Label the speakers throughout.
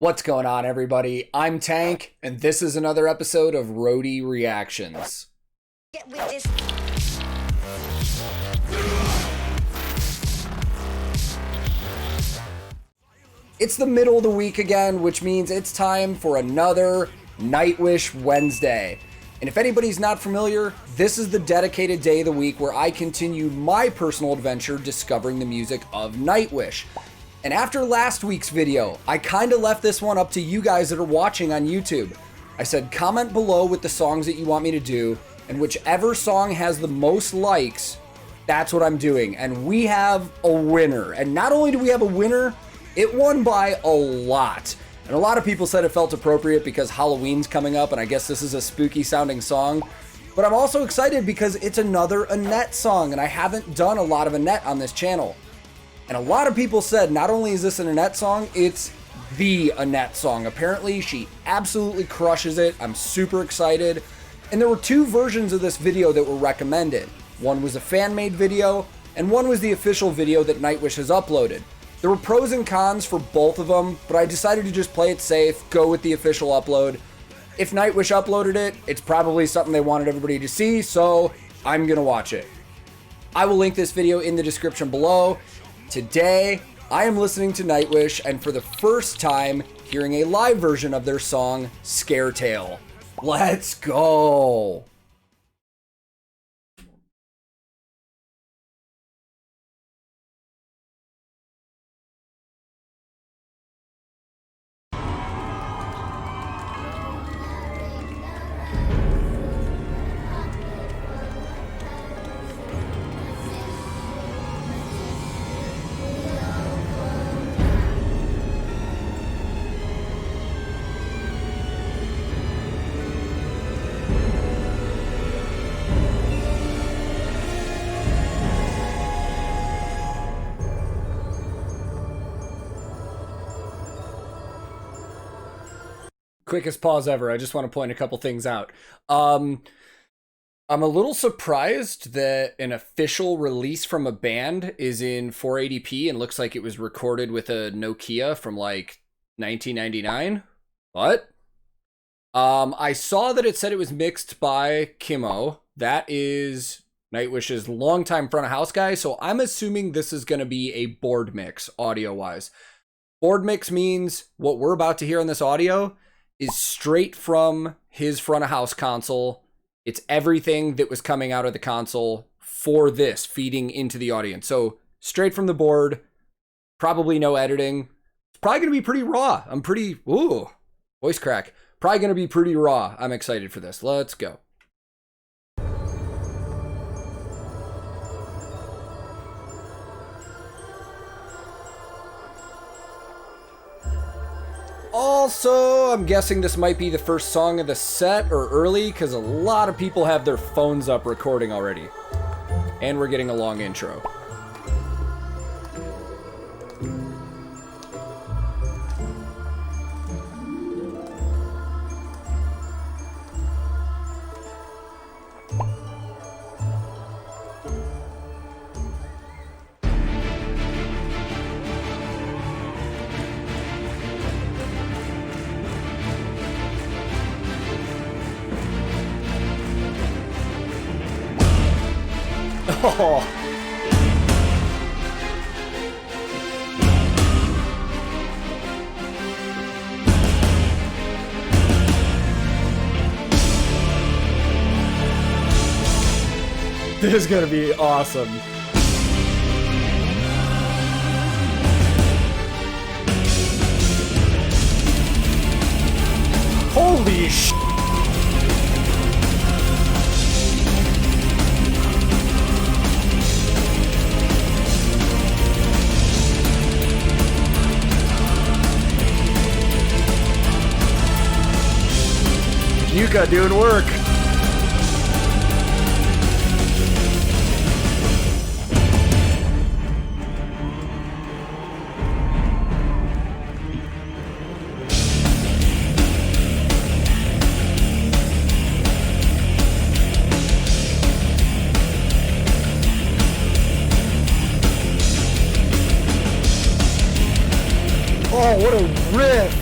Speaker 1: What's going on, everybody? I'm Tank, and this is another episode of Roadie Reactions.
Speaker 2: Get with this.
Speaker 1: It's the middle of the week again, which means it's time for another Nightwish Wednesday. And if anybody's not familiar, this is the dedicated day of the week where I continue my personal adventure discovering the music of Nightwish. And after last week's video, I kind of left this one up to you guys that are watching on YouTube. I said comment below with the songs that you want me to do, and whichever song has the most likes, that's what I'm doing. And we have a winner. And not only do we have a winner, it won by a lot. And a lot of people said it felt appropriate because Halloween's coming up, and I guess this is a spooky sounding song. But I'm also excited because it's another Annette song, and I haven't done a lot of Annette on this channel. And a lot of people said not only is this an Annette song, it's the Annette song. Apparently, she absolutely crushes it. I'm super excited. And there were two versions of this video that were recommended. One was a fan-made video, and one was the official video that Nightwish has uploaded. There were pros and cons for both of them, but I decided to just play it safe, go with the official upload. If Nightwish uploaded it, it's probably something they wanted everybody to see, so I'm gonna watch it. I will link this video in the description below. Today, I am listening to Nightwish and for the first time hearing a live version of their song, Scaretale. Let's go! Quickest pause ever. I just want to point a couple things out. I'm a little surprised that an official release from a band is in 480p and looks like it was recorded with a Nokia from like 1999. What? I saw that it said it was mixed by Kimmo. That is Nightwish's longtime front of house guy, so I'm assuming this is going to be a board mix audio-wise. Board mix means what we're about to hear on this audio is straight from his front of house console. It's everything that was coming out of the console for this, feeding into the audience. So straight from the board, probably no editing. It's probably going to be pretty raw. Voice crack. Probably going to be pretty raw. I'm excited for this. Let's go. Also, I'm guessing this might be the first song of the set or early because a lot of people have their phones up recording already. And we're getting a long intro. Oh. This is gonna be awesome. Holy sh! Yuka doing work. Oh, what a riff!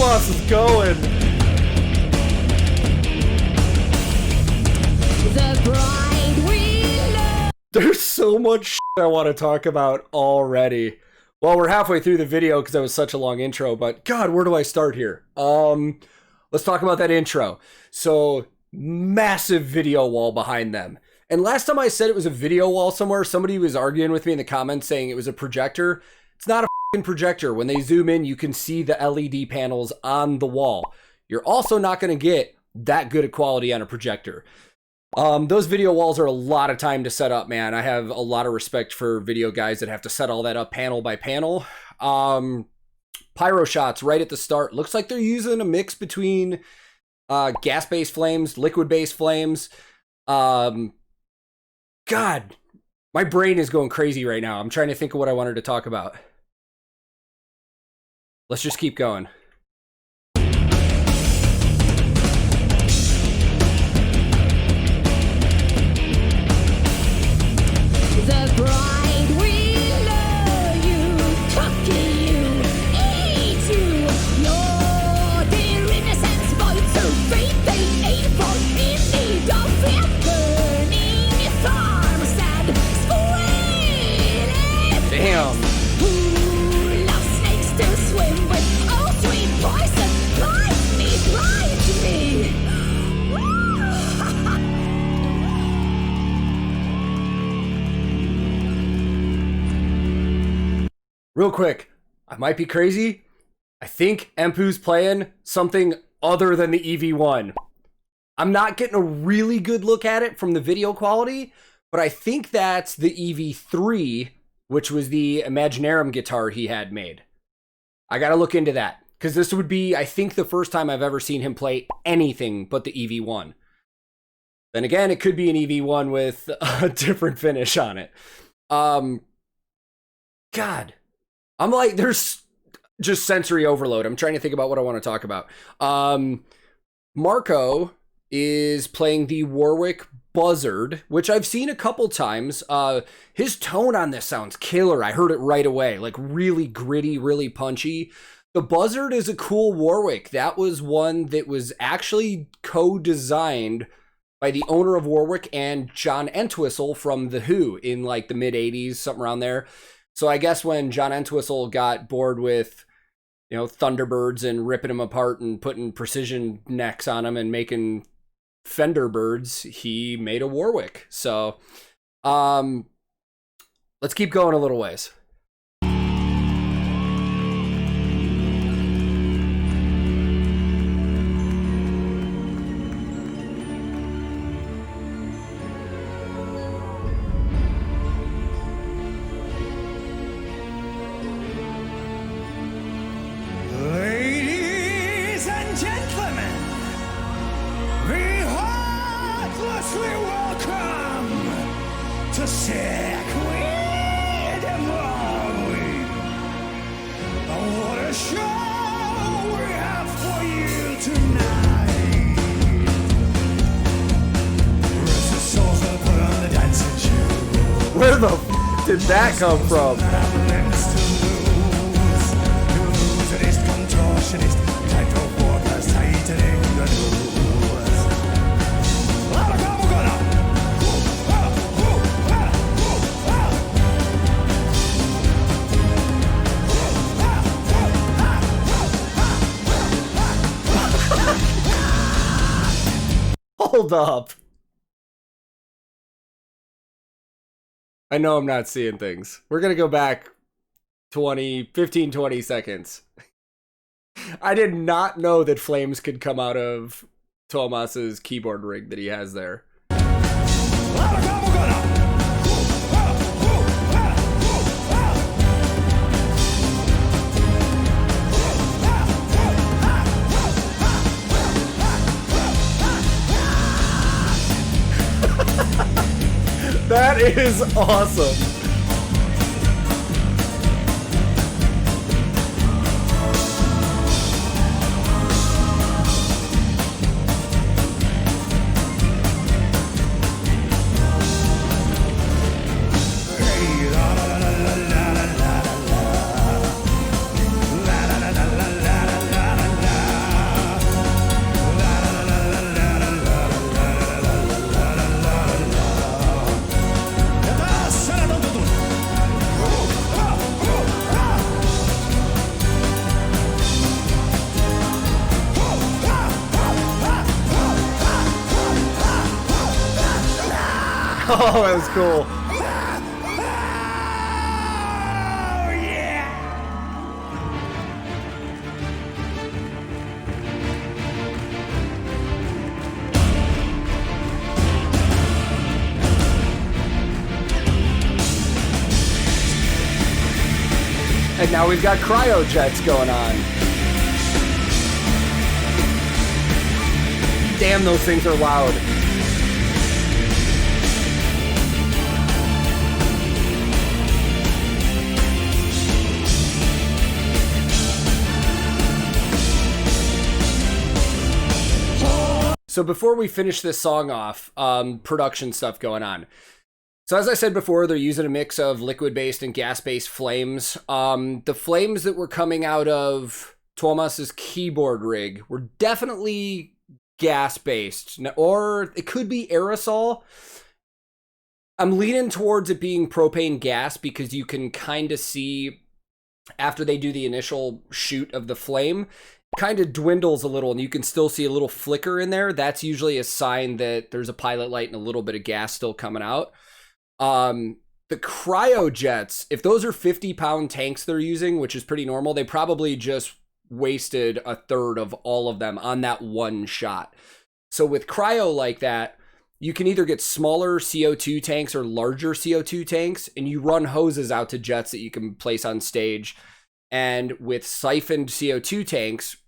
Speaker 1: boss is going.
Speaker 2: The bride we love.
Speaker 1: There's so much shit I want to talk about already. Well, we're halfway through the video because that was such a long intro, but God, where do I start here? Let's talk about that intro. So, massive video wall behind them. And last time I said it was a video wall somewhere, somebody was arguing with me in the comments saying it was a projector. It's not a fucking projector. When they zoom in, you can see the LED panels on the wall. You're also not going to get that good a quality on a projector. Those video walls are a lot of time to set up, man. I have a lot of respect for video guys that have to set all that up panel by panel. Pyro shots right at the start. Looks like they're using a mix between gas-based flames, liquid-based flames. God, my brain is going crazy right now. I'm trying to think of what I wanted to talk about. Let's just keep going.
Speaker 2: The bride will love you, cocky you, eat you. Your dear innocence void so free, they ain't for in need of fear. Burning thermostat, squealing.
Speaker 1: Damn.
Speaker 2: Who loves snakes to swim with? Oh, sweet poison, blind me, blind me.
Speaker 1: Real quick, I might be crazy. I think Empu's playing something other than the EV1. I'm not getting a really good look at it from the video quality, but I think that's the EV3, which was the Imaginaerum guitar he had made. I gotta look into that, because this would be, I think, the first time I've ever seen him play anything but the EV1. Then again, it could be an EV1 with a different finish on it. God. I'm like, there's just sensory overload. I'm trying to think about what I want to talk about. Marco is playing the Warwick Buzzard, which I've seen a couple times. His tone on this sounds killer. I heard it right away. Like really gritty, really punchy. The Buzzard is a cool Warwick. That was one that was actually co-designed by the owner of Warwick and John Entwistle from The Who in like the mid 80s, something around there. So I guess when John Entwistle got bored with, you know, Thunderbirds and ripping them apart and putting precision necks on them and making Fender birds, he made a Warwick. So let's keep going a little ways. Where the f did that come from? Hold up. I know I'm not seeing things. We're going to go back 15, 20 seconds. I did not know that flames could come out of Tomas's keyboard rig that he has there. That is awesome. Oh, that was cool. And now we've got cryojets going on. Damn, those things are loud. So before we finish this song off, production stuff going on. So as I said before, they're using a mix of liquid-based and gas-based flames. The flames that were coming out of Thomas's keyboard rig were definitely gas-based, or it could be aerosol. I'm leaning towards it being propane gas because you can kind of see after they do the initial shoot of the flame, it kind of dwindles a little and you can still see a little flicker in there. That's usually a sign that there's a pilot light and a little bit of gas still coming out. The cryojets, if those are 50-pound tanks they're using, which is pretty normal, they probably just wasted a third of all of them on that one shot. So with cryo like that, you can either get smaller CO2 tanks or larger CO2 tanks, and you run hoses out to jets that you can place on stage. And with siphoned CO2 tanks,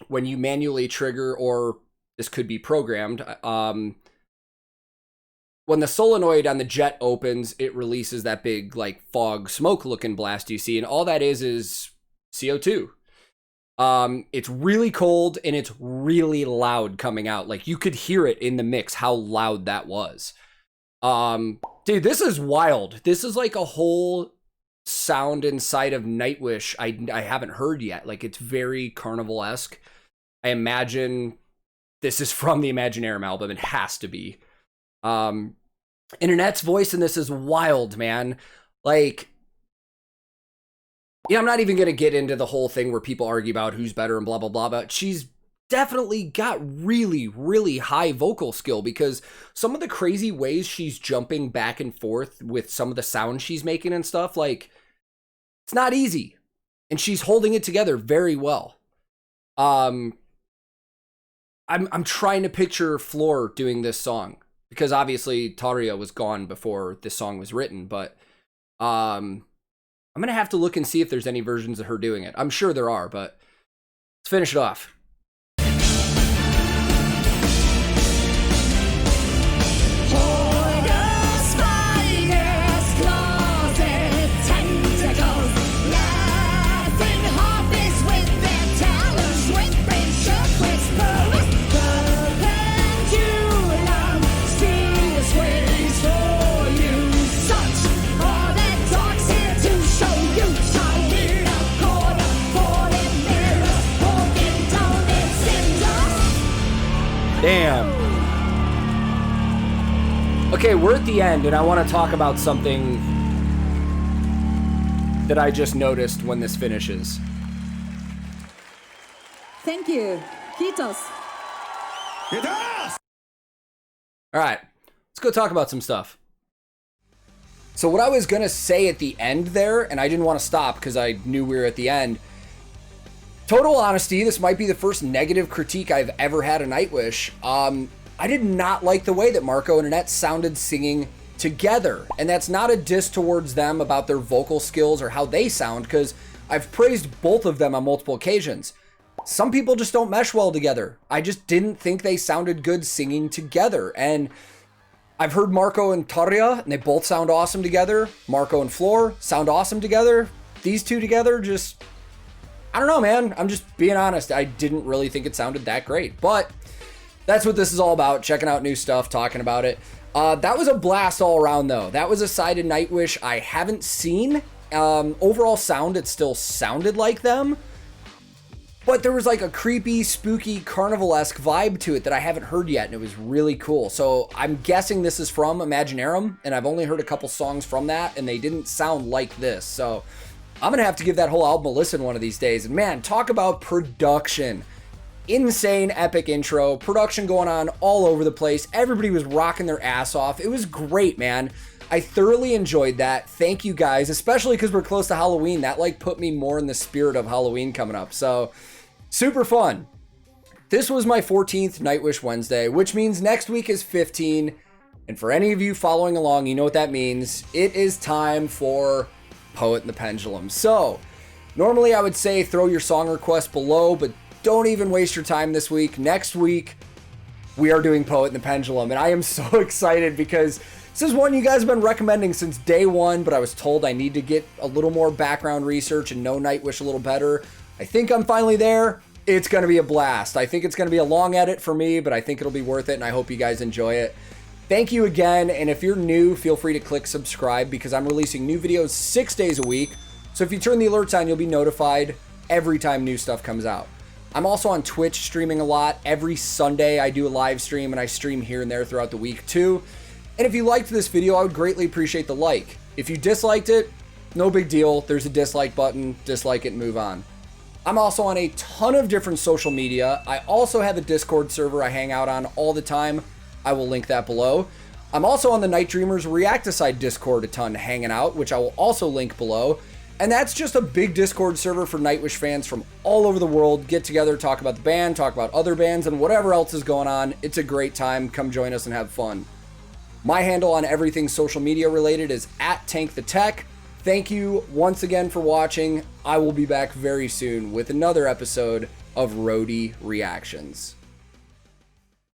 Speaker 1: when you manually trigger, or this could be programmed, when the solenoid on the jet opens, it releases that big like fog smoke looking blast you see. And all that is CO2. It's really cold and it's really loud coming out. Like you could hear it in the mix, how loud that was. Dude, this is wild. This is like a whole sound inside of Nightwish I haven't heard yet. Like it's very Carnival-esque. I imagine this is from the Imaginaerum album. It has to be. And Annette's voice in this is wild, man. Like, yeah, I'm not even going to get into the whole thing where people argue about who's better and blah, blah, blah, but she's definitely got really, really high vocal skill because some of the crazy ways she's jumping back and forth with some of the sounds she's making and stuff, like, it's not easy. And she's holding it together very well. I'm trying to picture Floor doing this song. Because obviously Taria was gone before this song was written, but I'm going to have to look and see if there's any versions of her doing it. I'm sure there are, but let's finish it off. Damn. Okay, we're at the end, and I want to talk about something that I just noticed when this finishes.
Speaker 3: Thank you. Kiitos.
Speaker 1: All right, let's go talk about some stuff. So what I was going to say at the end there, and I didn't want to stop because I knew we were at the end. Total honesty, this might be the first negative critique I've ever had of Nightwish. I did not like the way that Marco and Annette sounded singing together. And that's not a diss towards them about their vocal skills or how they sound, because I've praised both of them on multiple occasions. Some people just don't mesh well together. I just didn't think they sounded good singing together. And I've heard Marco and Taria, and they both sound awesome together. Marco and Floor sound awesome together. These two together just... I don't know, man. I'm just being honest. I didn't really think it sounded that great. But that's what this is all about. Checking out new stuff, talking about it. That was a blast all around, though. That was a side of Nightwish I haven't seen. Overall sound, it still sounded like them. But there was like a creepy, spooky, Carnival-esque vibe to it that I haven't heard yet, and it was really cool. So I'm guessing this is from Imaginaerum, and I've only heard a couple songs from that, and they didn't sound like this. So I'm going to have to give that whole album a listen one of these days. And man, talk about production. insane epic intro, production going on all over the place. Everybody was rocking their ass off. It was great, man. I thoroughly enjoyed that. Thank you guys, especially because we're close to Halloween. That like put me more in the spirit of Halloween coming up. So super fun. This was my 14th Nightwish Wednesday, which means next week is 15. And for any of you following along, you know what that means. It is time for Poet and the Pendulum. So normally I would say throw your song request below, but don't even waste your time this week. Next week, we are doing Poet and the Pendulum. And I am so excited because this is one you guys have been recommending since day one, but I was told I need to get a little more background research and know Nightwish a little better. I think I'm finally there. It's going to be a blast. I think it's going to be a long edit for me, but I think it'll be worth it, and I hope you guys enjoy it. Thank you again, and if you're new, feel free to click subscribe because I'm releasing new videos 6 days a week. So if you turn the alerts on, you'll be notified every time new stuff comes out. I'm also on Twitch streaming a lot. Every Sunday I do a live stream, and I stream here and there throughout the week too. And if you liked this video, I would greatly appreciate the like. If you disliked it, no big deal. There's a dislike button. Dislike it and move on. I'm also on a ton of different social media. I also have a Discord server I hang out on all the time. I will link that below. I'm also on the Night Dreamers Reacticide Discord a ton hanging out, which I will also link below. And that's just a big Discord server for Nightwish fans from all over the world. Get together, talk about the band, talk about other bands, and whatever else is going on. It's a great time. Come join us and have fun. My handle on everything social media related is @TankTheTech. Thank you once again for watching. I will be back very soon with another episode of Roadie Reactions.